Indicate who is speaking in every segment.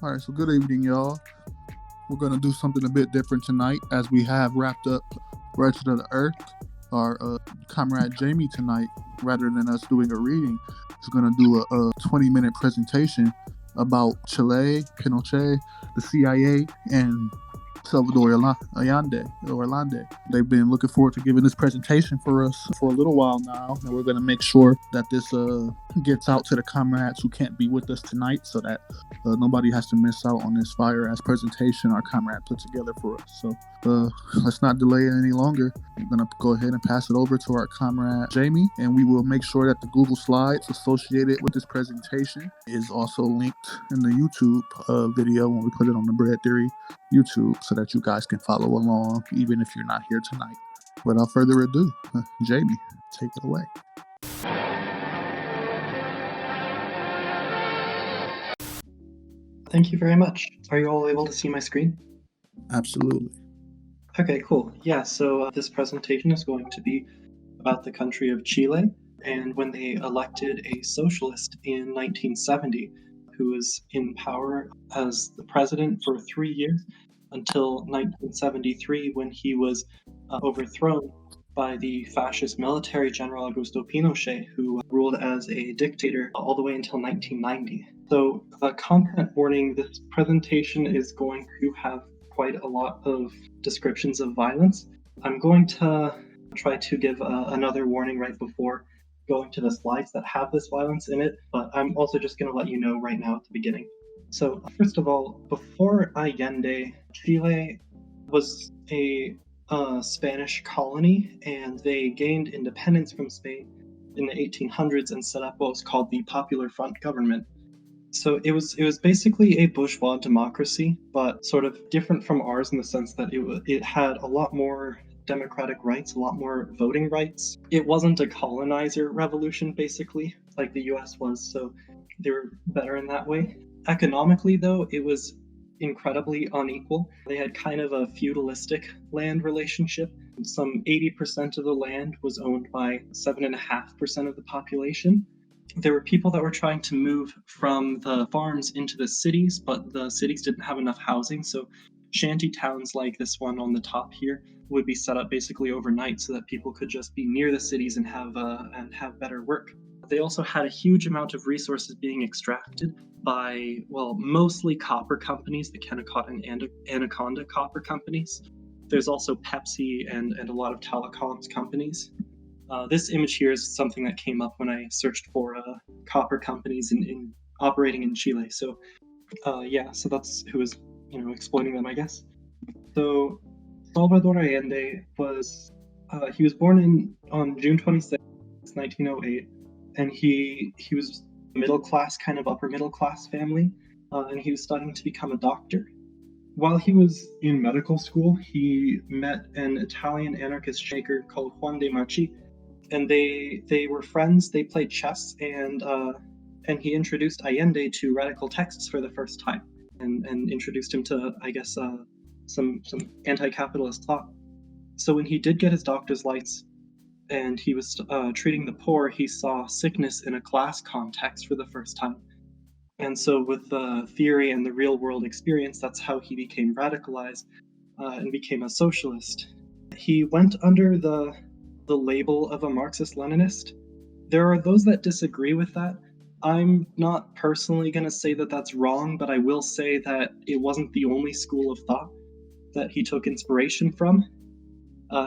Speaker 1: All right, so good evening, y'all. We're going to do something a bit different tonight as we have wrapped up Right to the Earth. Our Comrade Jamie tonight, rather than us doing a reading, is going to do a 20-minute presentation about Chile, Pinochet, the CIA, and Salvador Allende. They've been looking forward to giving this presentation for us for a little while now, and we're going to make sure that this gets out to the comrades who can't be with us tonight, so that nobody has to miss out on this fire-ass presentation our comrade put together for us. So let's not delay it any longer. I'm going to go ahead and pass it over to our comrade Jamie, and we will make sure that the Google Slides associated with this presentation is also linked in the YouTube video when we put it on the Bread Theory YouTube, so that you guys can follow along even if you're not here tonight. Without further ado, Jamie, take it away.
Speaker 2: Thank you very much. Are you all able to see my screen?
Speaker 1: Absolutely.
Speaker 2: Okay, cool. Yeah, so this presentation is going to be about the country of Chile and when they elected a socialist in 1970 who was in power as the president for 3 years until 1973 when he was overthrown by the fascist military general Augusto Pinochet, who ruled as a dictator all the way until 1990. So the content warning, this presentation is going to have quite a lot of descriptions of violence. I'm going to try to give another warning right before going to the slides that have this violence in it, but I'm also just going to let you know right now at the beginning. So first of all, before Allende, Chile was a Spanish colony, and they gained independence from Spain in the 1800s and set up what was called the Popular Front government. So it was basically a bourgeois democracy, but sort of different from ours in the sense that it had a lot more democratic rights, a lot more voting rights. It wasn't a colonizer revolution, basically, like the US was, so they were better in that way. Economically, though, it was incredibly unequal. They had kind of a feudalistic land relationship. Some 80% of the land was owned by 7.5% of the population. There were people that were trying to move from the farms into the cities, but the cities didn't have enough housing, so shanty towns like this one on the top here would be set up basically overnight so that people could just be near the cities and have better work. They also had a huge amount of resources being extracted by, well, mostly copper companies, the Kennecott and Anaconda copper companies. There's also Pepsi and a lot of telecoms companies. This image here is something that came up when I searched for copper companies in operating in Chile. So so that's who was exploiting them, I guess. So Salvador Allende was born on June 26, 1908, and he was middle class, kind of upper middle class family, and he was studying to become a doctor. While he was in medical school, he met an Italian anarchist shaker called Juan de Marchi, and they were friends. They played chess, and he introduced Allende to radical texts for the first time, and introduced him to, I guess, some anti-capitalist thought. So when he did get his doctor's lights, and he was treating the poor, he saw sickness in a class context for the first time. And so with the theory and the real world experience, that's how he became radicalized and became a socialist. He went under the label of a Marxist-Leninist. There are those that disagree with that. I'm not personally going to say that that's wrong, but I will say that it wasn't the only school of thought that he took inspiration from.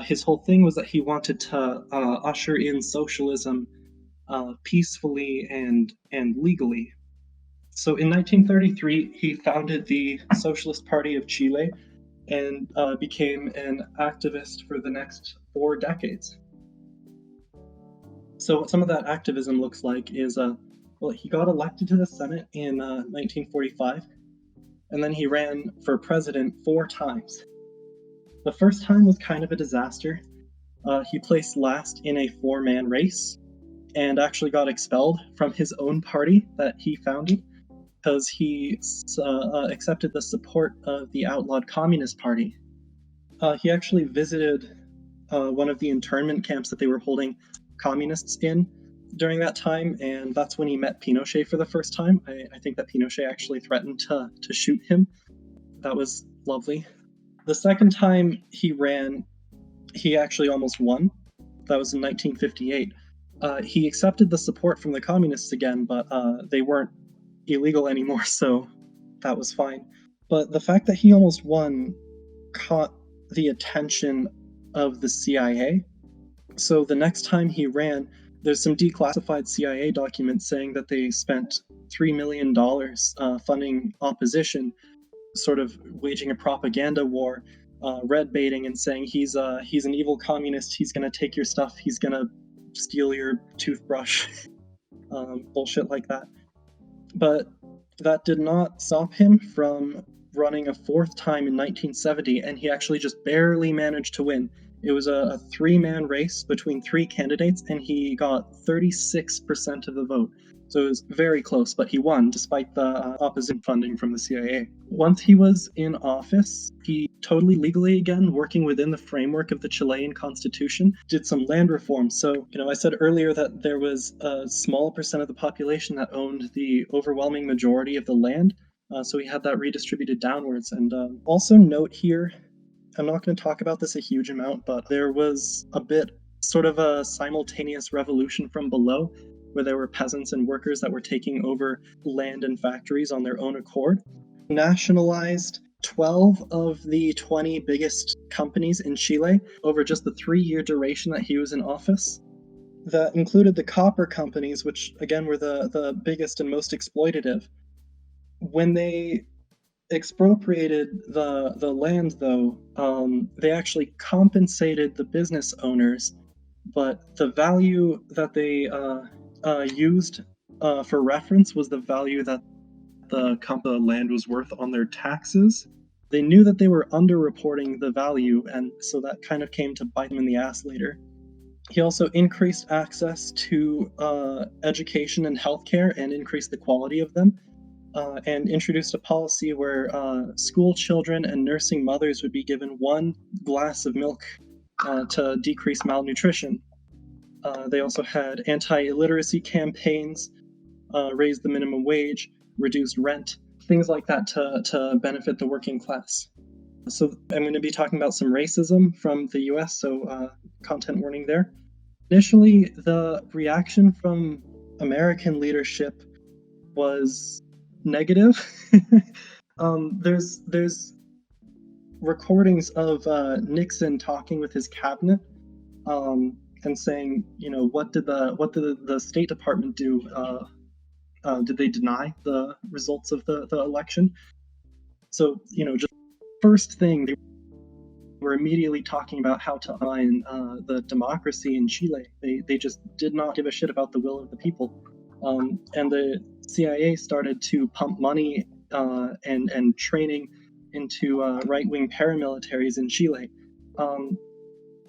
Speaker 2: His whole thing was that he wanted to usher in socialism peacefully and legally. So in 1933, he founded the Socialist Party of Chile and became an activist for the next 4 decades. So what some of that activism looks like is, he got elected to the Senate in 1945, and then he ran for president 4 times. The first time was kind of a disaster. He placed last in a 4-man race and actually got expelled from his own party that he founded because he accepted the support of the outlawed Communist Party. He actually visited one of the internment camps that they were holding communists in during that time, and that's when he met Pinochet for the first time. I think that Pinochet actually threatened to shoot him. That was lovely. The second time he ran, he actually almost won. That was in 1958. He accepted the support from the communists again, but they weren't illegal anymore, so that was fine. But the fact that he almost won caught the attention of the CIA. So the next time he ran, there's some declassified CIA documents saying that they spent $3 million funding opposition, sort of waging a propaganda war, red baiting and saying he's an evil communist, he's gonna take your stuff, he's gonna steal your toothbrush, bullshit like that. But that did not stop him from running a fourth time in 1970, and he actually just barely managed to win. It was a three-man race between three candidates, and he got 36% of the vote. So it was very close, but he won despite the opposition funding from the CIA. Once he was in office, he totally legally again, working within the framework of the Chilean constitution, did some land reform. So, I said earlier that there was a small percent of the population that owned the overwhelming majority of the land. So he had that redistributed downwards. And also note here, I'm not going to talk about this a huge amount, but there was a bit sort of a simultaneous revolution from below, where there were peasants and workers that were taking over land and factories on their own accord. Nationalized 12 of the 20 biggest companies in Chile over just the 3-year duration that he was in office. That included the copper companies, which again were the biggest and most exploitative. When they expropriated the land, though, they actually compensated the business owners, but the value that they used for reference was the value that the land was worth on their taxes. They knew that they were underreporting the value, and so that kind of came to bite them in the ass later. He also increased access to education and healthcare and increased the quality of them, and introduced a policy where school children and nursing mothers would be given 1 glass of milk to decrease malnutrition. They also had anti-illiteracy campaigns, raised the minimum wage, reduced rent, things like that to benefit the working class. So I'm going to be talking about some racism from the US, so content warning there. Initially, the reaction from American leadership was negative. There's recordings of Nixon talking with his cabinet, and saying, what did the State Department do? Did they deny the results of the election? So, just first thing, they were immediately talking about how to undermine the democracy in Chile. They just did not give a shit about the will of the people. And the CIA started to pump money and training into right-wing paramilitaries in Chile.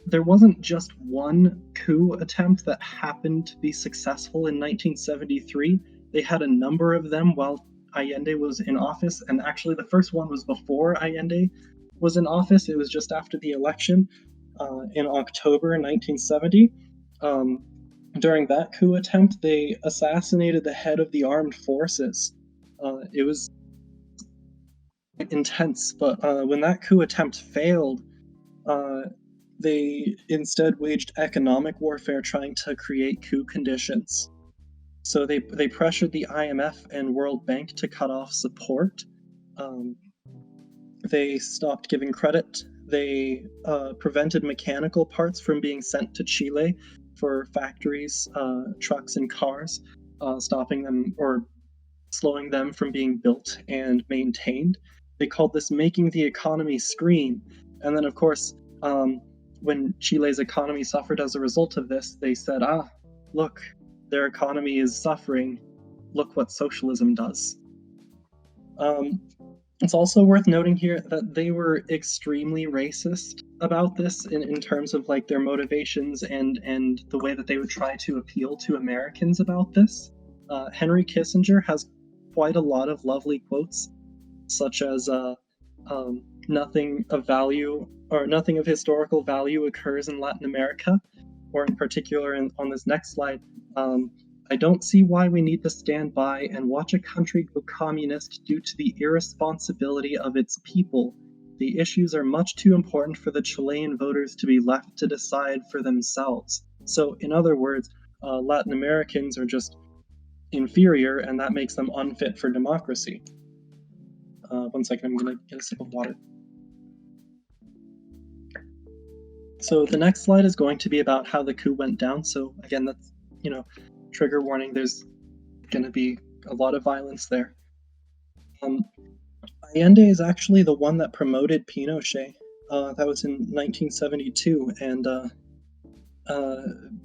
Speaker 2: There wasn't just one coup attempt that happened to be successful in 1973. They had a number of them while Allende was in office, and actually the first one was before Allende was in office. It was just after the election in October 1970. During that coup attempt, they assassinated the head of the armed forces. It was intense, but when that coup attempt failed, they instead waged economic warfare trying to create coup conditions. So they pressured the IMF and World Bank to cut off support. They stopped giving credit. They prevented mechanical parts from being sent to Chile for factories, trucks, and cars, stopping them or slowing them from being built and maintained. They called this making the economy scream. And then, of course, when Chile's economy suffered as a result of this, they said, look, their economy is suffering. Look what socialism does. It's also worth noting here that they were extremely racist about this in terms of like their motivations and the way that they would try to appeal to Americans about this. Henry Kissinger has quite a lot of lovely quotes, such as nothing of value or nothing of historical value occurs in Latin America, or in particular on this next slide, I don't see why we need to stand by and watch a country go communist due to the irresponsibility of its people. The issues are much too important for the Chilean voters to be left to decide for themselves. So, in other words, Latin Americans are just inferior, and that makes them unfit for democracy. 1 second, I'm going to get a sip of water. So the next slide is going to be about how the coup went down. So again, that's, trigger warning, there's going to be a lot of violence there. Allende is actually the one that promoted Pinochet. That was in 1972, and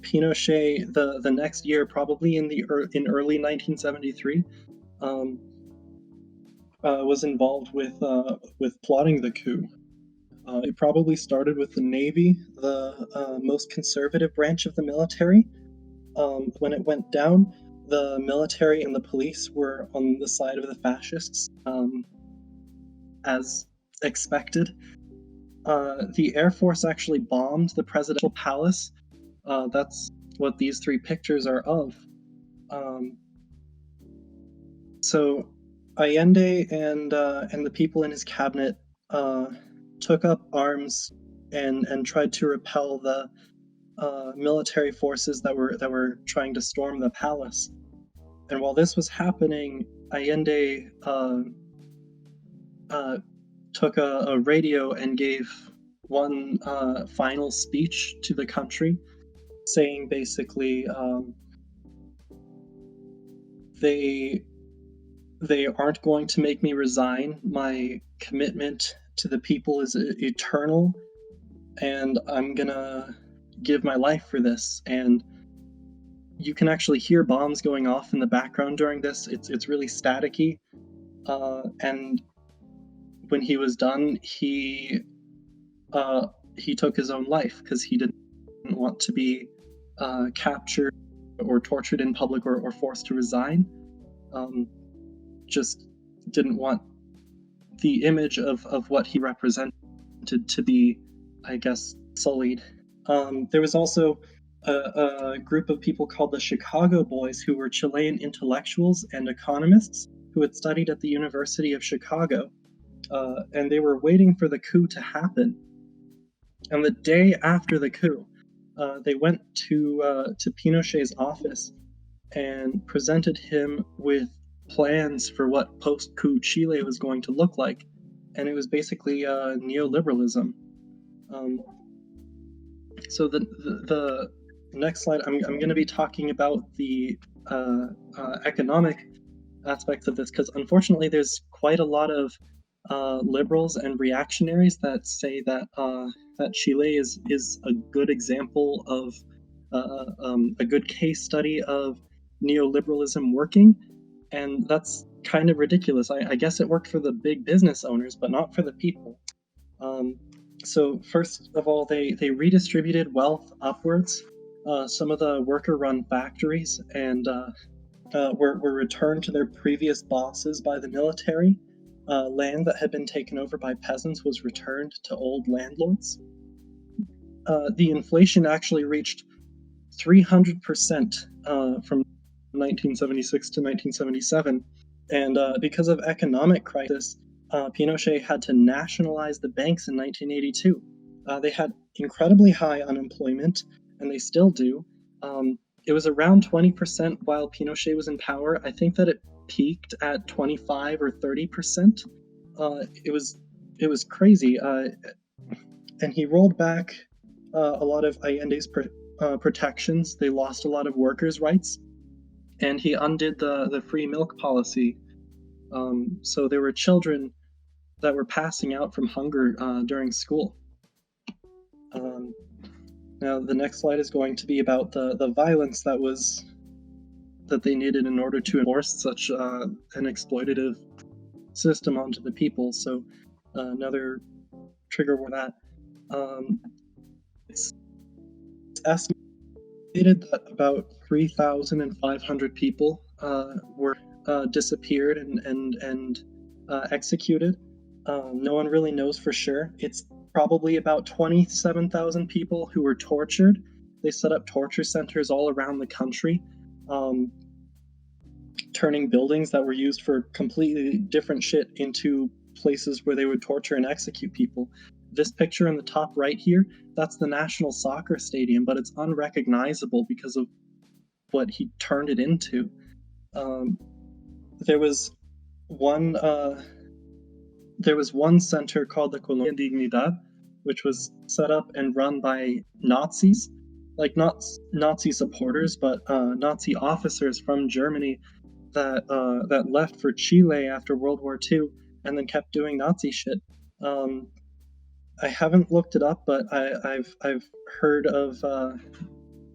Speaker 2: Pinochet the next year, probably in early 1973, was involved with plotting the coup. It probably started with the Navy, the most conservative branch of the military. When it went down, the military and the police were on the side of the fascists, as expected. The Air Force actually bombed the presidential palace. That's what these three pictures are of. So Allende and the people in his cabinet took up arms and tried to repel the military forces that were trying to storm the palace. And while this was happening, Allende took a radio and gave one final speech to the country, saying basically they aren't going to make me resign. My commitment to the people is eternal, and I'm gonna give my life for this. And you can actually hear bombs going off in the background during this. It's really staticky. And when he was done, he took his own life because he didn't want to be captured or tortured in public or forced to resign. Just didn't want the image of what he represented to be, I guess, sullied. There was also a group of people called the Chicago Boys, who were Chilean intellectuals and economists who had studied at the University of Chicago, and they were waiting for the coup to happen. And the day after the coup, they went to Pinochet's office and presented him with plans for what post-coup Chile was going to look like, and it was basically neoliberalism. So the next slide, I'm going to be talking about the economic aspects of this, because unfortunately there's quite a lot of liberals and reactionaries that say that Chile is a good example of a good case study of neoliberalism working, and that's kind of ridiculous. I guess it worked for the big business owners, but not for the people. So first of all, they redistributed wealth upwards. Some of the worker-run factories and were returned to their previous bosses by the military. Land that had been taken over by peasants was returned to old landlords. The inflation actually reached 300% from 1976 to 1977, and because of economic crisis, Pinochet had to nationalize the banks in 1982. They had incredibly high unemployment, and they still do. It was around 20% while Pinochet was in power. I think that it peaked at 25 or 30%. It was crazy, and he rolled back a lot of Allende's protections. They lost a lot of workers' rights, and he undid the free milk policy. So there were children that were passing out from hunger during school. Now the next slide is going to be about the violence that they needed in order to enforce such an exploitative system onto the people. So another trigger for that. It's estimated that about 3,500 people were disappeared and executed. No one really knows for sure. It's probably about 27,000 people who were tortured. They set up torture centers all around the country, turning buildings that were used for completely different shit into places where they would torture and execute people. This picture in the top right here, that's the National Soccer Stadium, but it's unrecognizable because of what he turned it into. There was one center called the Colonia Dignidad, which was set up and run by Nazis, like not Nazi supporters, but Nazi officers from Germany that left for Chile after World War II and then kept doing Nazi shit. I haven't looked it up, but I've heard of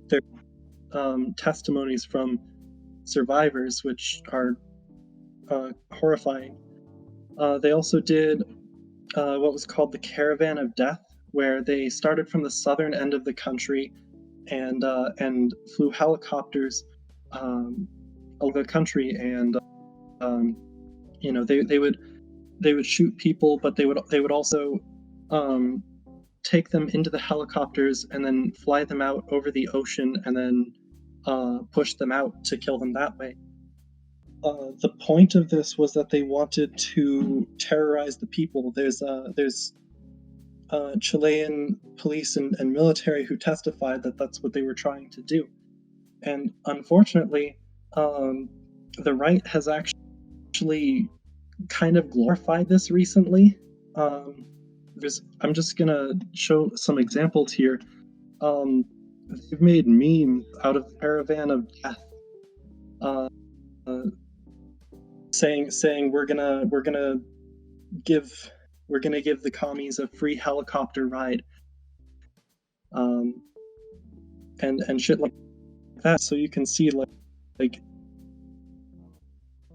Speaker 2: their testimonies from survivors, which are horrifying. They also did what was called the Caravan of Death, where they started from the southern end of the country and flew helicopters over the country, and they would shoot people, but they would also take them into the helicopters and then fly them out over the ocean and then push them out to kill them that way. The point of this was that they wanted to terrorize the people. There's Chilean police and military who testified that that's what they were trying to do. And unfortunately, the right has actually kind of glorified this recently. I'm just gonna show some examples here. They've made memes out of the Caravan of Death, saying we're gonna give the commies a free helicopter ride, and shit like that. So you can see like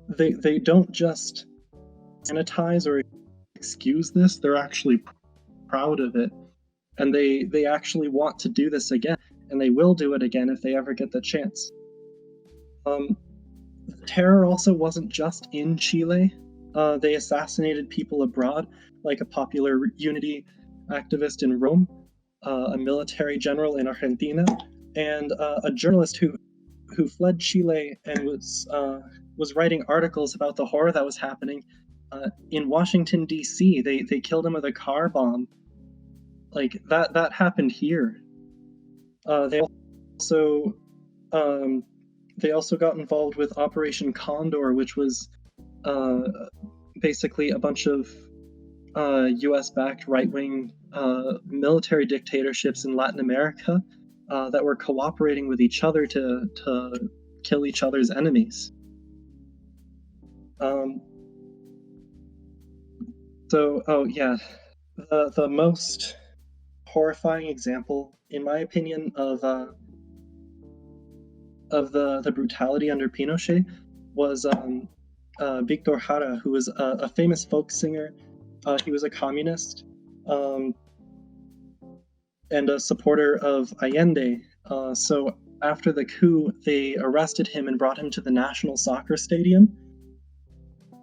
Speaker 2: they don't just sanitize or excuse this, they're actually proud of it, and they actually want to do this again, and they will do it again if they ever get the chance. Terror also wasn't just in Chile. They assassinated people abroad, like a popular unity activist in Rome, a military general in Argentina, and a journalist who fled Chile and was writing articles about the horror that was happening in Washington, D.C. They killed him with a car bomb. Like that happened here. They also got involved with Operation Condor, which was basically a bunch of U.S.-backed right-wing military dictatorships in Latin America that were cooperating with each other to kill each other's enemies. The most horrifying example, in my opinion, of the brutality under Pinochet was Victor Hara, who was a famous folk singer. He was a communist and a supporter of Allende. So after the coup, they arrested him and brought him to the National Soccer Stadium.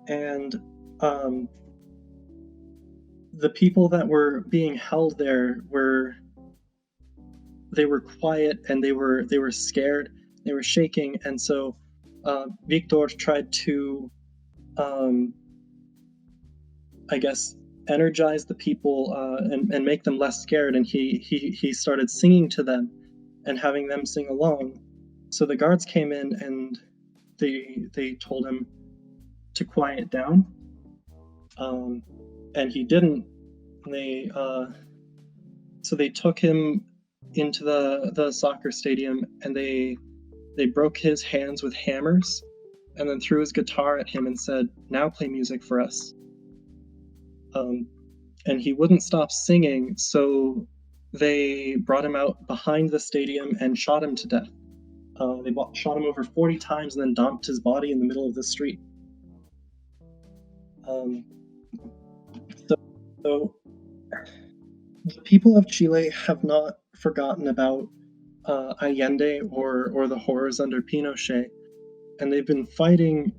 Speaker 2: And the people that were being held there were quiet, and they were scared. They were shaking, and so Victor tried to, energize the people and make them less scared. And he started singing to them and having them sing along. So the guards came in and they told him to quiet down, and he didn't. So they took him into the soccer stadium, and they broke his hands with hammers, and then threw his guitar at him and said, "Now play music for us." And he wouldn't stop singing, so they brought him out behind the stadium and shot him to death. They shot him over 40 times and then dumped his body in the middle of the street. So the people of Chile have not forgotten about Allende or the horrors under Pinochet, and they've been fighting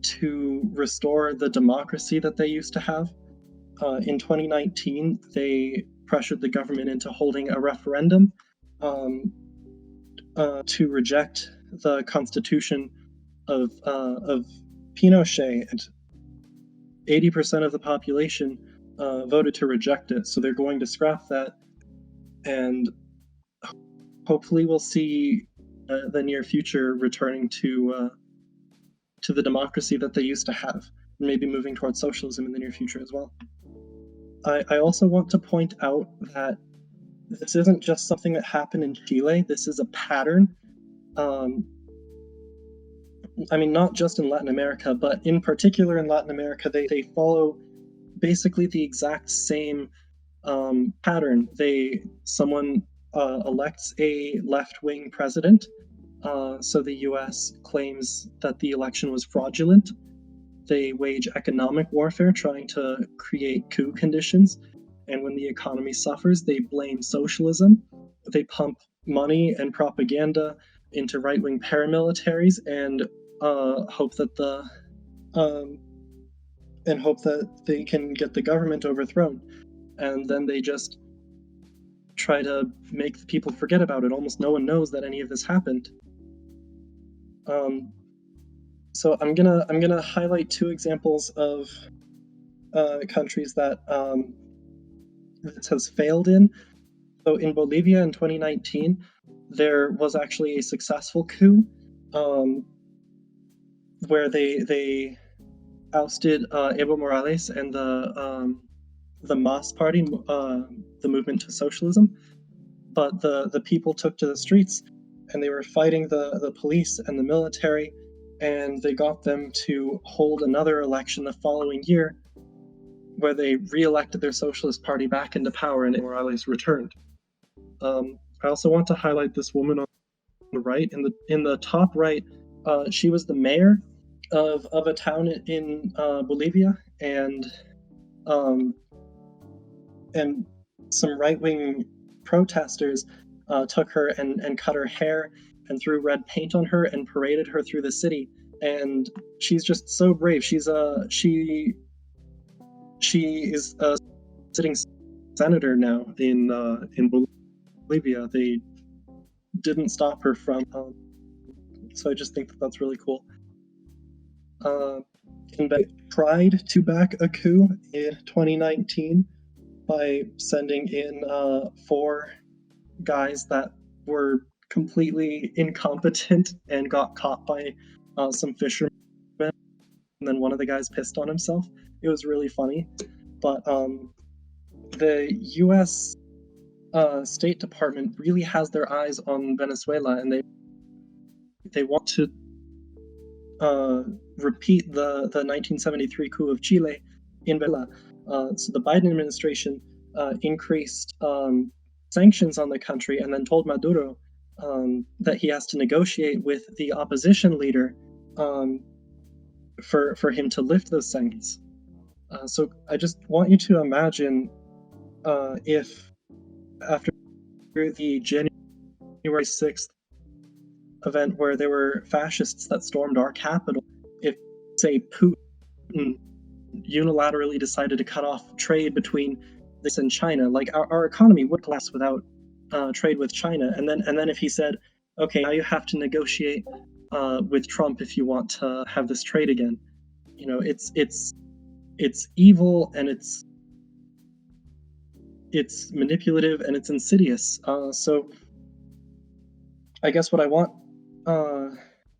Speaker 2: to restore the democracy that they used to have. In 2019, they pressured the government into holding a referendum to reject the constitution of Pinochet, and 80% of the population voted to reject it. So they're going to scrap that, and hopefully we'll see the near future returning to the democracy that they used to have, and maybe moving towards socialism in the near future as well. I also want to point out that this isn't just something that happened in Chile. This is a pattern. I mean, not just in Latin America, but in particular in Latin America, they follow basically the exact same pattern. Someone elects a left-wing president, so the U.S. claims that the election was fraudulent. They wage economic warfare, trying to create coup conditions, and when the economy suffers, they blame socialism. They pump money and propaganda into right-wing paramilitaries and hope that they can get the government overthrown. And then they just try to make people forget about it. Almost no one knows that any of this happened. So I'm gonna highlight two examples of countries that this has failed in. So in Bolivia in 2019, there was actually a successful coup where they ousted Evo Morales and the MAS party, the movement to socialism. But the people took to the streets, and they were fighting the police and the military, and they got them to hold another election the following year, where they re-elected their socialist party back into power, and Morales returned. I also want to highlight this woman on the right. In the top right, she was the mayor of a town in Bolivia, and some right-wing protesters took her and cut her hair and threw red paint on her and paraded her through the city. And she's just so brave. She is a sitting senator now in Bolivia. They didn't stop her from. So I just think that that's really cool. They tried to back a coup in 2019 by sending in 4 guys that were completely incompetent and got caught by some fishermen, and then one of the guys pissed on himself. It was really funny. But the U.S. State Department really has their eyes on Venezuela, and they want to repeat the 1973 coup of Chile in Venezuela. So the Biden administration increased sanctions on the country, and then told Maduro that he has to negotiate with the opposition leader for him to lift those sanctions. So I just want you to imagine if after the January 6th event, where there were fascists that stormed our capital, if, say, Putin unilaterally decided to cut off trade between this and China, like our economy would collapse without trade with China. And then if he said, okay, now you have to negotiate with Trump if you want to have this trade again, it's evil, and it's manipulative, and it's insidious. So I guess what I want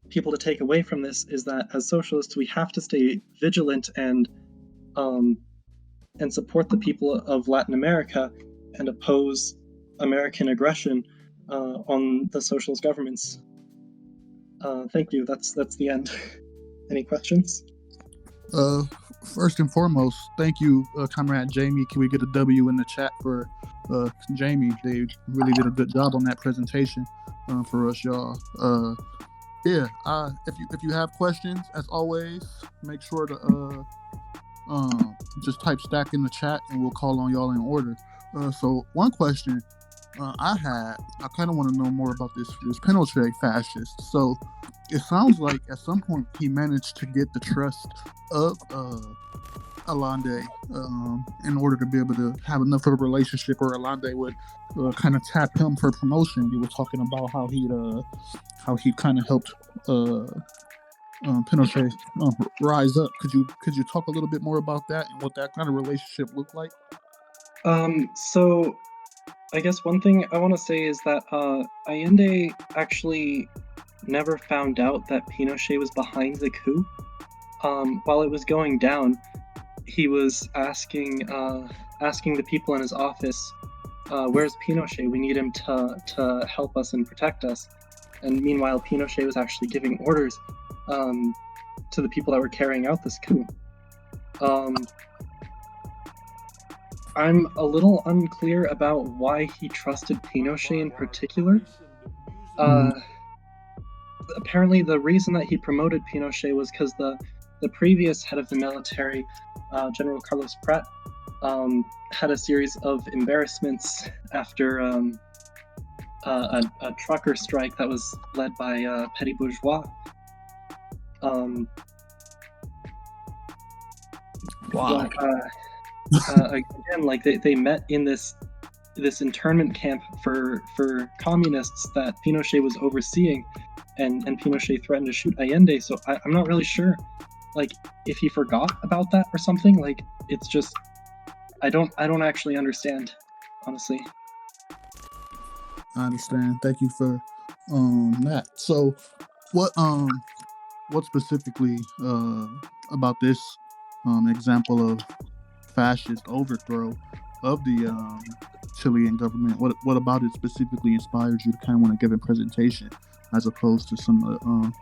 Speaker 2: people to take away from this is that as socialists, we have to stay vigilant and support the people of Latin America and oppose American aggression on the socialist governments. Thank you. That's the end. Any questions?
Speaker 1: First and foremost, thank you, Comrade Jamie. Can we get a W in the chat for Jamie? They really did a good job on that presentation for us, y'all. If you have questions, as always, make sure to just type stack in the chat, and we'll call on y'all in order. So one question I kind of want to know more about this Pinochet fascist. So it sounds like at some point he managed to get the trust of Allende in order to be able to have enough of a relationship, or Allende would kind of tap him for promotion. You were talking about how he kind of helped Pinochet rise up. Could you talk a little bit more about that and what that kind of relationship looked like?
Speaker 2: So I guess one thing I want to say is that Allende actually never found out that Pinochet was behind the coup. While it was going down, he was asking the people in his office, "Where's Pinochet? We need him to help us and protect us." And meanwhile, Pinochet was actually giving orders to the people that were carrying out this coup. I'm a little unclear about why he trusted Pinochet in particular. Apparently, the reason that he promoted Pinochet was because the previous head of the military, General Carlos Prat, had a series of embarrassments after a trucker strike that was led by petty bourgeois.
Speaker 1: Wow.
Speaker 2: Again, like they met in this internment camp for communists that Pinochet was overseeing, and Pinochet threatened to shoot Allende. So I'm not really sure, like, if he forgot about that or something. Like, it's just I don't actually understand, honestly.
Speaker 1: I understand. Thank you for that. So what specifically about this example of fascist overthrow of the Chilean government, what about it specifically inspired you to kind of want to give a presentation as opposed to some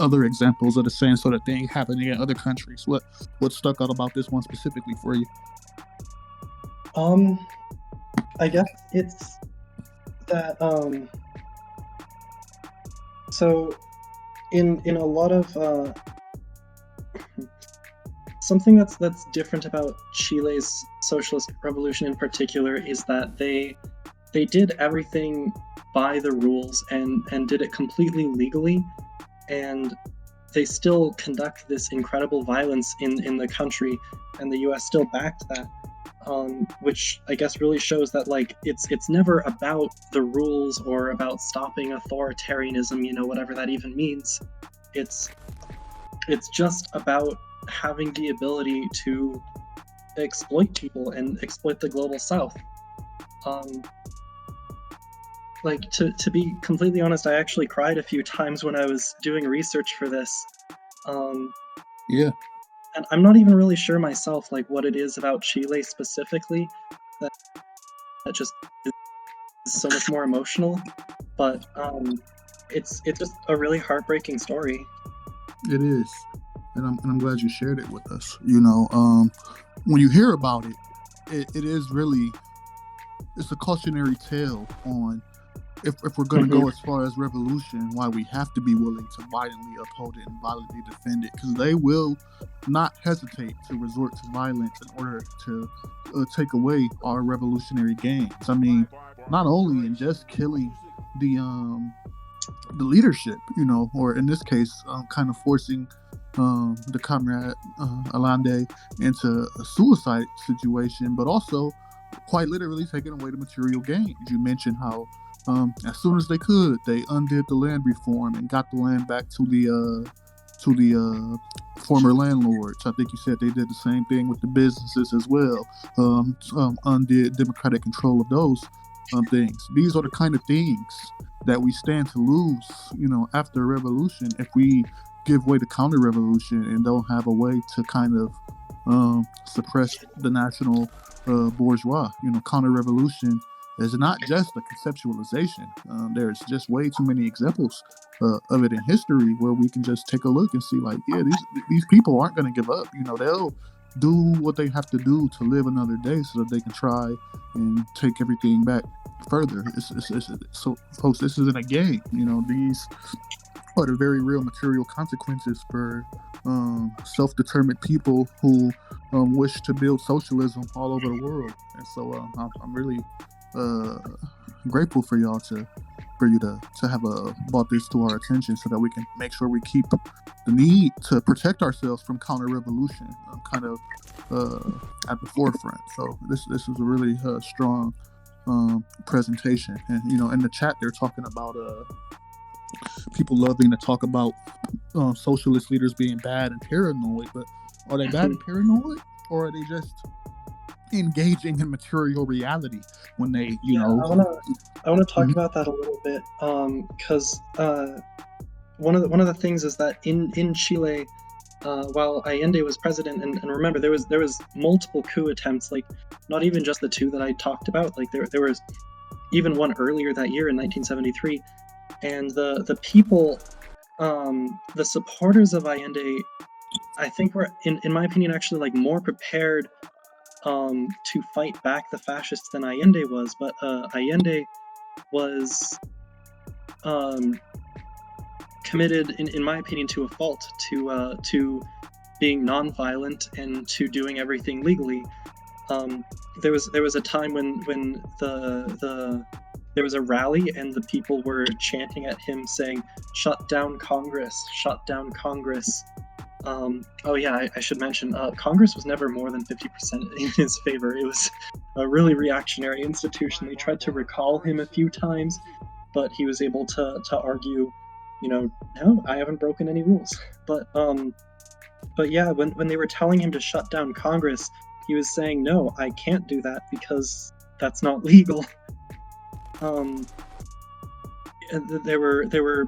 Speaker 1: other examples of the same sort of thing happening in other countries? What stuck out about this one specifically for you?
Speaker 2: I guess it's that so in a lot of something that's different about Chile's socialist revolution in particular is that they did everything by the rules and did it completely legally, and they still conduct this incredible violence in the country, and the US still backed that, which I guess really shows that, like, it's never about the rules or about stopping authoritarianism, whatever that even means. It's just about having the ability to exploit people and exploit the global south. Like, to be completely honest, I actually cried a few times when I was doing research for this.
Speaker 1: Yeah.
Speaker 2: And I'm not even really sure myself, like, what it is about Chile specifically that just is so much more emotional. But it's just a really heartbreaking story.
Speaker 1: It is, and I'm glad you shared it with us. When you hear about it, it is really, it's a cautionary tale on if we're going to go as far as revolution, why we have to be willing to violently uphold it and violently defend it, because they will not hesitate to resort to violence in order to take away our revolutionary gains. I mean, not only in just killing the leadership, or in this case, kind of forcing the Comrade Allende into a suicide situation, but also quite literally taking away the material gains. You mentioned how as soon as they could, they undid the land reform and got the land back to the former landlords. I think you said they did the same thing with the businesses as well. Undid democratic control of those things. These are the kind of things that we stand to lose, after a revolution, if we give way to counter-revolution and don't have a way to kind of suppress the national bourgeois. Counter-revolution is not just a conceptualization. There's just way too many examples of it in history where we can just take a look and see, like, yeah, these people aren't going to give up. They'll do what they have to do to live another day so that they can try and take everything back further. So, folks, this isn't a game. These are the very real material consequences for self-determined people who wish to build socialism all over the world. And so I'm really grateful for y'all for you to have brought this to our attention so that we can make sure we keep the need to protect ourselves from counter-revolution kind of at the forefront. So this is a really strong presentation. And in the chat they're talking about people loving to talk about socialist leaders being bad and paranoid, but are they bad and paranoid, or are they just engaging in material reality when they
Speaker 2: I want to talk about that a little bit, because one of the things is that in Chile, while Allende was president, and remember there was multiple coup attempts, like not even just the two that I talked about, like there was even one earlier that year in 1973, and the people, the supporters of Allende, I think were in my opinion actually like more prepared to fight back the fascists than Allende was, but Allende was committed, in my opinion, to a fault, to being non-violent and to doing everything legally. There was a time when there was a rally and the people were chanting at him saying, "Shut down Congress! Shut down Congress!" Oh yeah, I should mention, Congress was never more than 50% in his favor. It was a really reactionary institution. They tried to recall him a few times, but he was able to argue, no, I haven't broken any rules. But yeah, when they were telling him to shut down Congress, he was saying, no, I can't do that because that's not legal. There were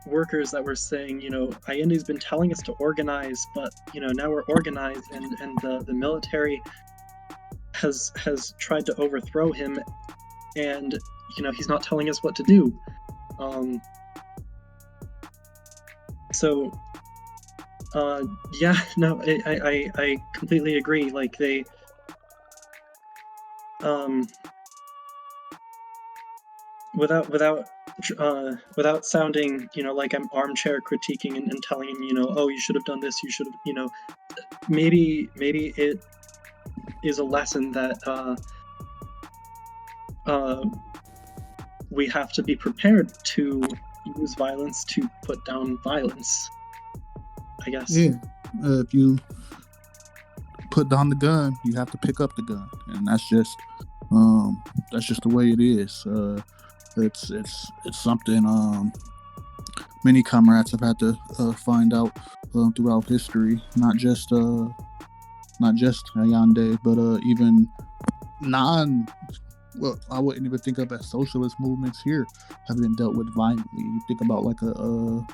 Speaker 2: workers that were saying, Allende's been telling us to organize, but now we're organized, and the military has tried to overthrow him, and he's not telling us what to do. So yeah, no, I completely agree. Like they without sounding, like I'm armchair critiquing and telling him, oh, you should have done this, you should have, maybe it is a lesson that we have to be prepared to use violence to put down violence, I guess.
Speaker 1: Yeah, if you put down the gun, you have to pick up the gun, and that's just the way it is. It's something many comrades have had to find out throughout history, not just Allende, but even well, I wouldn't even think of as socialist movements here have been dealt with violently. You think about like a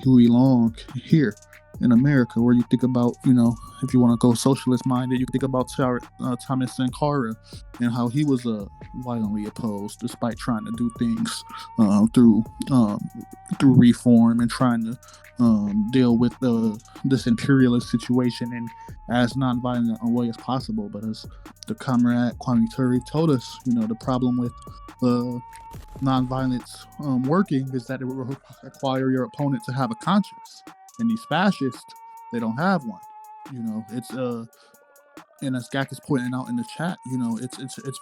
Speaker 1: Huey Long here in America, where you think about, if you want to go socialist minded, you think about Thomas Sankara and how he was violently opposed despite trying to do things through reform and trying to deal with this imperialist situation in as nonviolent a way as possible. But as the comrade Kwame Ture told us, the problem with nonviolence working is that it will require your opponent to have a conscience, and these fascists, they don't have one. It's and as Gak is pointing out in the chat, it's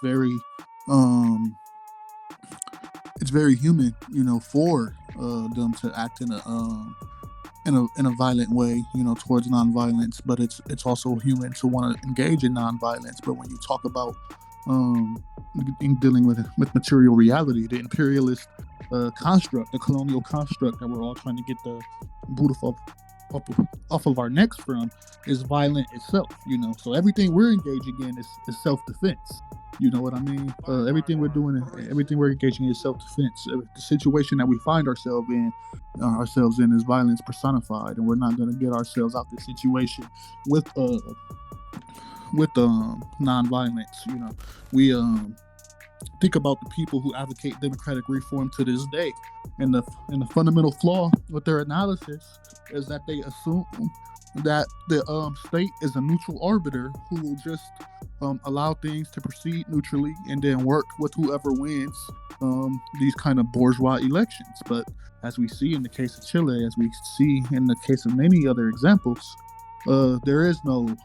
Speaker 1: very human, for them to act in a violent way, towards nonviolence, but it's also human to want to engage in nonviolence. But when you talk about in dealing with material reality, the imperialist construct, the colonial construct that we're all trying to get the boot off of our necks from, is violent itself. So everything we're engaging in is self-defense. You know what I mean? Everything we're doing, everything we're engaging in is self-defense. The situation that we find ourselves in is violence personified, and we're not going to get ourselves out this situation with nonviolence. We think about the people who advocate democratic reform to this day, and the fundamental flaw with their analysis is that they assume that the state is a neutral arbiter who will just allow things to proceed neutrally and then work with whoever wins these kind of bourgeois elections. But as we see in the case of Chile, as we see in the case of many other examples, there is no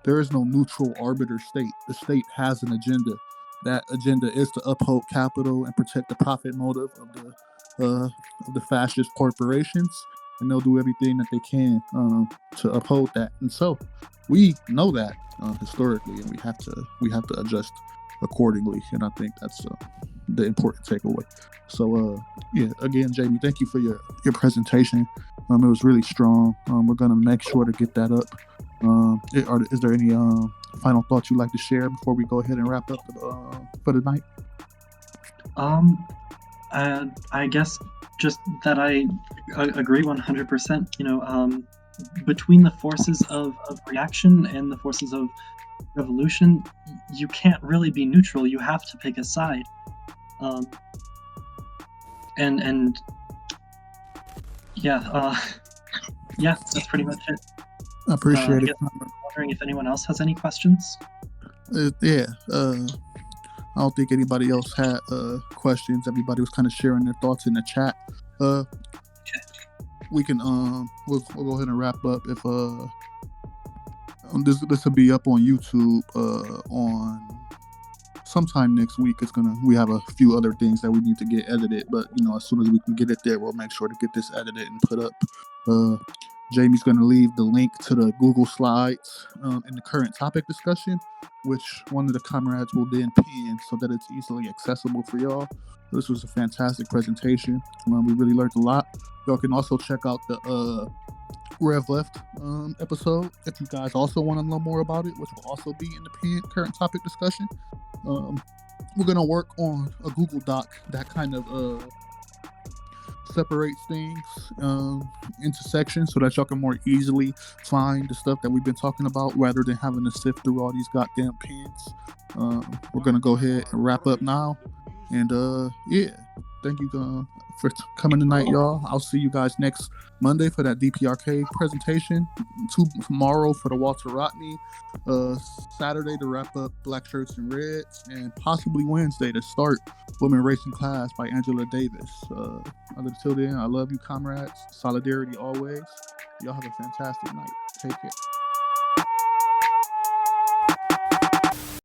Speaker 1: neutral arbiter state. The state has an agenda, that agenda is to uphold capital and protect the profit motive of the fascist corporations, and they'll do everything that they can to uphold that. And so we know that historically, and we have to adjust accordingly. And I think that's the important takeaway. So yeah, again, Jamie, thank you for your presentation. It was really strong. We're gonna make sure to get that up. Is there any final thoughts you'd like to share before we go ahead and wrap up for the night?
Speaker 2: I guess just that I agree 100%. Between the forces of reaction and the forces of revolution, you can't really be neutral. You have to pick a side. And yeah, yeah, that's pretty much it.
Speaker 1: I appreciate it.
Speaker 2: I'm wondering if anyone else has any questions.
Speaker 1: Yeah. I don't think anybody else had questions. Everybody was kind of sharing their thoughts in the chat. We can we'll go ahead and wrap up. If this will be up on YouTube on sometime next week. We have a few other things that we need to get edited, but as soon as we can get it there, we'll make sure to get this edited and put up. Jamie's going to leave the link to the Google Slides in the current topic discussion, which one of the comrades will then pin so that it's easily accessible for y'all. This was a fantastic presentation. We really learned a lot. Y'all can also check out the Rev Left episode if you guys also want to know more about it, which will also be in the current topic discussion. We're going to work on a Google Doc that kind of separates things into sections so that y'all can more easily find the stuff that we've been talking about rather than having to sift through all these goddamn pins. We're gonna go ahead and wrap up now, and yeah, thank you for coming tonight, y'all. I'll see you guys next Monday for that DPRK presentation, tomorrow for the Walter Rodney, Saturday to wrap up Black Shirts and Reds, and possibly Wednesday to start Women Racing Class by Angela Davis. Until then, I love you, comrades. Solidarity always. Y'all have a fantastic night. Take care.